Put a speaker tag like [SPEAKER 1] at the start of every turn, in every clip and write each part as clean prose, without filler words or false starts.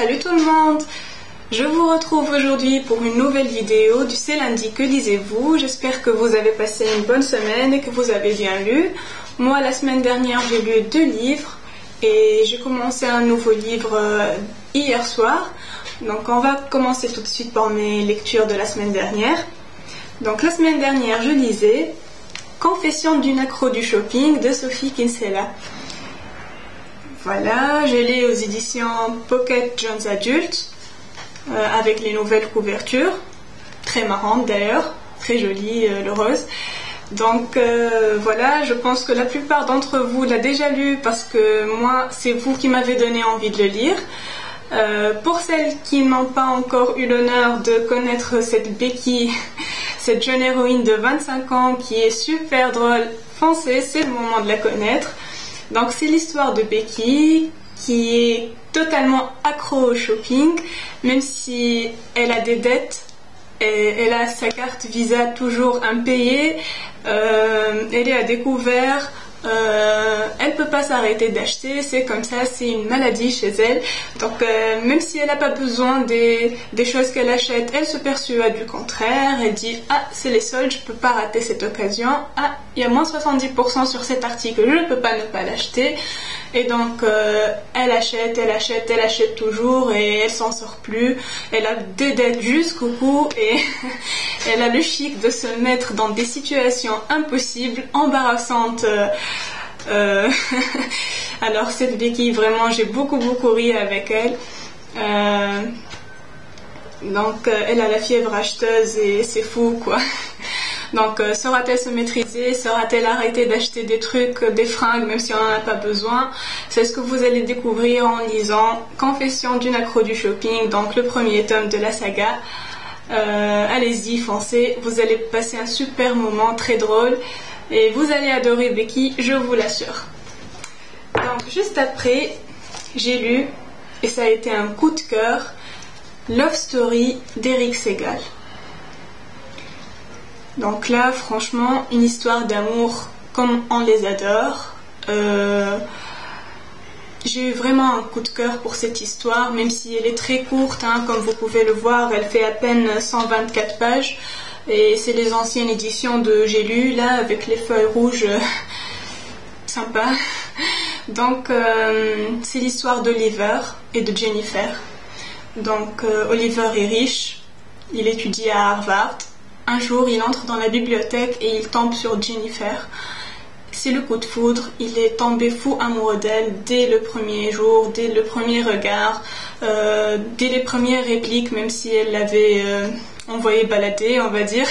[SPEAKER 1] Salut tout le monde! Je vous retrouve aujourd'hui pour une nouvelle vidéo du C'est lundi, que lisez-vous? J'espère que vous avez passé une bonne semaine et que vous avez bien lu. Moi, la semaine dernière, j'ai lu 2 livres et j'ai commencé un nouveau livre hier soir. Donc on va commencer tout de suite par mes lectures de la semaine dernière. Donc la semaine dernière, je lisais Confession d'une accro du shopping de Sophie Kinsella. Voilà, je l'ai aux éditions Pocket Jeunes Adultes avec les nouvelles couvertures, très marrantes d'ailleurs, très jolies, le rose. Donc voilà, je pense que la plupart d'entre vous l'a déjà lu parce que moi, c'est vous qui m'avez donné envie de le lire. Pour celles qui n'ont pas encore eu l'honneur de connaître cette Becky, cette jeune héroïne de 25 ans qui est super drôle, foncez, c'est le moment de la connaître. Donc c'est l'histoire de Becky qui est totalement accro au shopping, même si elle a des dettes, elle a sa carte Visa toujours impayée, elle est à découvert, elle peut pas s'arrêter d'acheter, c'est comme ça, c'est une maladie chez elle. Donc même si elle n'a pas besoin des choses qu'elle achète, elle se persuade du contraire, elle dit ah c'est les soldes, je peux pas rater cette occasion, ah il y a moins 70% sur cet article, je ne peux pas ne pas l'acheter. Et donc elle achète toujours et elle s'en sort plus. Elle a des dettes jusqu'au cou et elle a le chic de se mettre dans des situations impossibles, embarrassantes. Alors cette Becky, vraiment j'ai beaucoup ri avec elle. Donc elle a la fièvre acheteuse et c'est fou quoi. Donc saura-t-elle se maîtriser? Saura-t-elle arrêter d'acheter des trucs, des fringues, même si on n'en a pas besoin? C'est ce que vous allez découvrir en lisant Confession d'une accro du shopping, donc le premier tome de la saga. Allez-y, foncez, vous allez passer un super moment, très drôle, et vous allez adorer Becky, je vous l'assure. Donc juste après, j'ai lu, et ça a été un coup de cœur, Love Story d'Eric Segal. Donc là, franchement, une histoire d'amour comme on les adore. J'ai eu vraiment un coup de cœur pour cette histoire, même si elle est très courte, hein, comme vous pouvez le voir, elle fait à peine 124 pages. Et c'est les anciennes éditions de J'ai lu, là, avec les feuilles rouges, sympa. Donc, c'est l'histoire d'Oliver et de Jennifer. Donc, Oliver est riche, il étudie à Harvard. Un jour, il entre dans la bibliothèque et il tombe sur Jennifer. C'est le coup de foudre, il est tombé fou amoureux d'elle dès le premier jour, dès le premier regard, dès les premières répliques, même si elle l'avait envoyé balader, on va dire.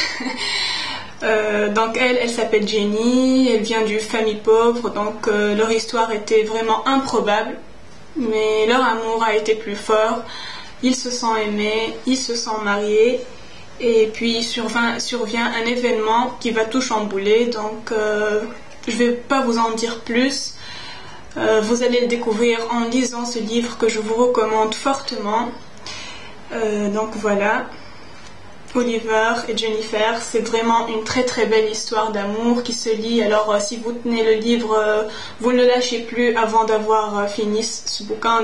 [SPEAKER 1] Donc elle s'appelle Jenny, elle vient d'une famille pauvre, donc leur histoire était vraiment improbable, mais leur amour a été plus fort, ils se sont aimés, ils se sont mariés. Et puis survient un événement qui va tout chambouler, donc je ne vais pas vous en dire plus. Vous allez le découvrir en lisant ce livre que je vous recommande fortement. Donc voilà, Oliver et Jennifer, c'est vraiment une très très belle histoire d'amour qui se lit. Alors si vous tenez le livre, vous ne le lâchez plus avant d'avoir fini ce bouquin.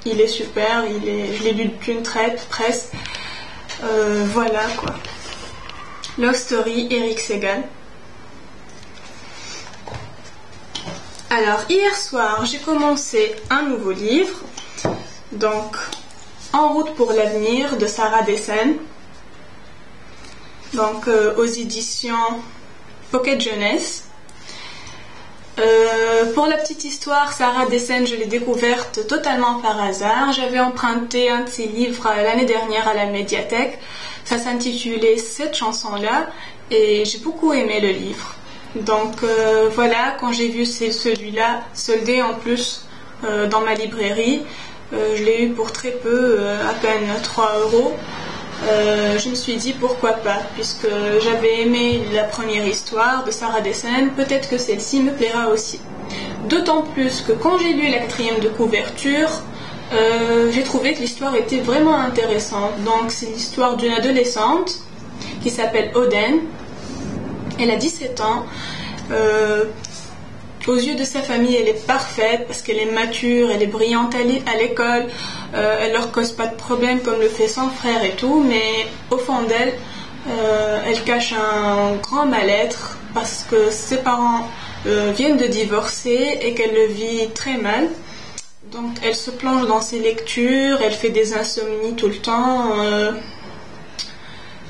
[SPEAKER 1] Il est super, je l'ai lu d'une traite presque. Voilà quoi. Love Story, Eric Segal. Alors hier soir j'ai commencé un nouveau livre, donc En route pour l'avenir de Sarah Dessen, donc aux éditions Pocket Jeunesse. Pour la petite histoire, Sarah Dessen, je l'ai découverte totalement par hasard. J'avais emprunté un de ses livres l'année dernière à la médiathèque. Ça s'intitulait Cette chanson-là et j'ai beaucoup aimé le livre. Donc voilà, quand j'ai vu celui-là soldé en plus dans ma librairie, je l'ai eu pour très peu, à peine 3 €. Je me suis dit pourquoi pas, puisque j'avais aimé la première histoire de Sarah Dessen, peut-être que celle-ci me plaira aussi. D'autant plus que quand j'ai lu la 4e de couverture, j'ai trouvé que l'histoire était vraiment intéressante. Donc c'est l'histoire d'une adolescente qui s'appelle Oden. Elle a 17 ans. Aux yeux de sa famille, elle est parfaite parce qu'elle est mature, elle est brillante à l'école, elle leur cause pas de problème comme le fait son frère et tout, mais au fond d'elle, elle cache un grand mal-être parce que ses parents viennent de divorcer et qu'elle le vit très mal. Donc elle se plonge dans ses lectures, elle fait des insomnies tout le temps.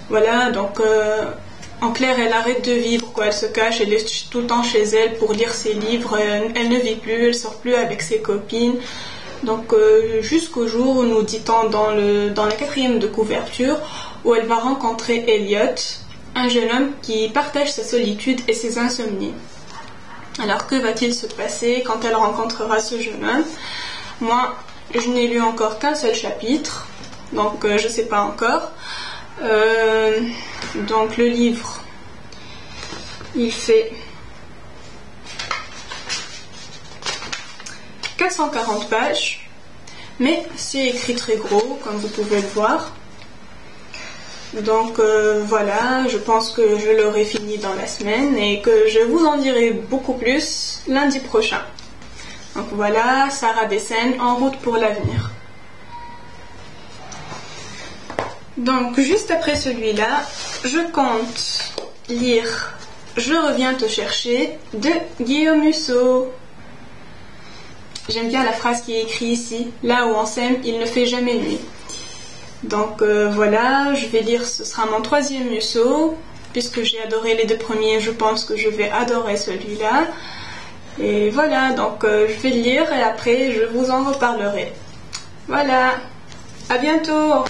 [SPEAKER 1] Voilà, donc en clair, elle arrête de vivre, quoi. Elle se cache, elle est tout le temps chez elle pour lire ses livres. Elle ne vit plus, elle sort plus avec ses copines. Donc jusqu'au jour où, nous dit-on dans la 4e de couverture, où elle va rencontrer Elliot, un jeune homme qui partage sa solitude et ses insomnies. Alors que va-t-il se passer quand elle rencontrera ce jeune homme? Moi, je n'ai lu encore qu'un seul chapitre, donc je ne sais pas encore. Donc le livre, il fait 440 pages, mais c'est écrit très gros, comme vous pouvez le voir. Donc voilà, je pense que je l'aurai fini dans la semaine et que je vous en dirai beaucoup plus lundi prochain. Donc voilà, Sarah Bessène, en route pour l'avenir. Donc juste après celui-là, je compte lire Je reviens te chercher de Guillaume Musso. J'aime bien la phrase qui est écrite ici, là où on s'aime, il ne fait jamais nuit. Donc voilà, je vais lire, ce sera mon 3e Musso, puisque j'ai adoré les 2 premiers, je pense que je vais adorer celui-là. Et voilà, donc je vais le lire et après je vous en reparlerai. Voilà, à bientôt.